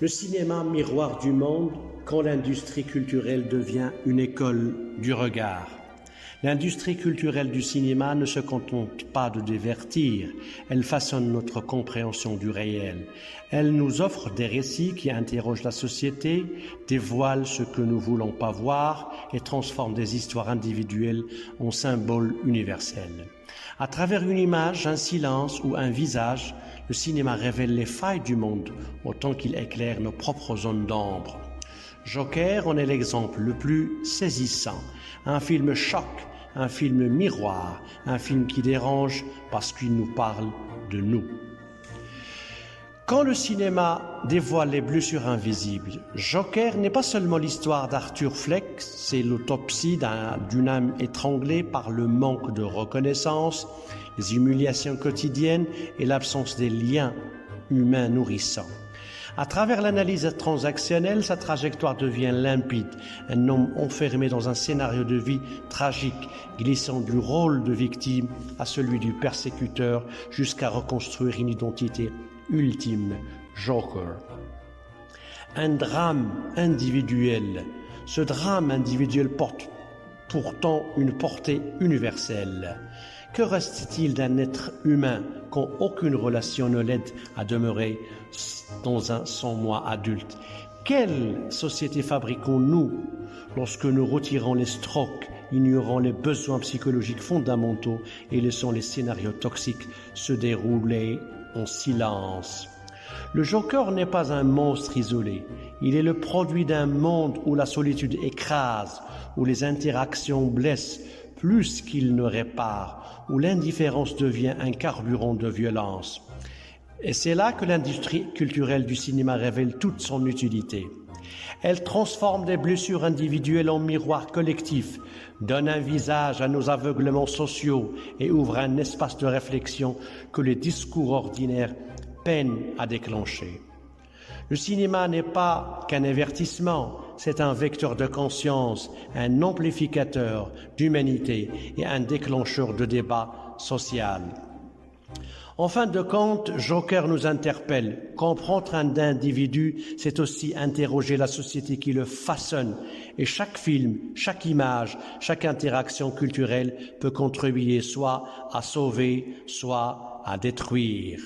Le cinéma miroir du monde quand l'industrie culturelle devient une école du regard. L'industrie culturelle du cinéma ne se contente pas de divertir, elle façonne notre compréhension du réel. Elle nous offre des récits qui interrogent la société, dévoilent ce que nous voulons pas voir et transforment des histoires individuelles en symboles universels. À travers une image, un silence ou un visage, le cinéma révèle les failles du monde autant qu'il éclaire nos propres zones d'ombre. Joker en est l'exemple le plus saisissant. Un film choc, un film miroir, un film qui dérange parce qu'il nous parle de nous. Quand le cinéma dévoile les blessures invisibles, Joker n'est pas seulement l'histoire d'Arthur Fleck, c'est l'autopsie d'une âme étranglée par le manque de reconnaissance, les humiliations quotidiennes et l'absence des liens humains nourrissants. À travers l'analyse transactionnelle, sa trajectoire devient limpide. Un homme enfermé dans un scénario de vie tragique, glissant du rôle de victime à celui du persécuteur jusqu'à reconstruire une identité ultime, Joker. Un drame individuel. Ce drame individuel porte pourtant une portée universelle. Que reste-t-il d'un être humain quand aucune relation ne l'aide à demeurer dans un sans-moi adulte? Quelle société fabriquons-nous lorsque nous retirons les strokes, ignorant les besoins psychologiques fondamentaux et laissant les scénarios toxiques se dérouler en silence? Le Joker n'est pas un monstre isolé. Il est le produit d'un monde où la solitude écrase, où les interactions blessent plus qu'il ne répare, où l'indifférence devient un carburant de violence. Et c'est là que l'industrie culturelle du cinéma révèle toute son utilité. Elle transforme des blessures individuelles en miroirs collectifs, donne un visage à nos aveuglements sociaux et ouvre un espace de réflexion que les discours ordinaires peinent à déclencher. Le cinéma n'est pas qu'un avertissement, c'est un vecteur de conscience, un amplificateur d'humanité et un déclencheur de débat social. En fin de compte, Joker nous interpelle. Comprendre un individu, c'est aussi interroger la société qui le façonne. Et chaque film, chaque image, chaque interaction culturelle peut contribuer soit à sauver, soit à détruire.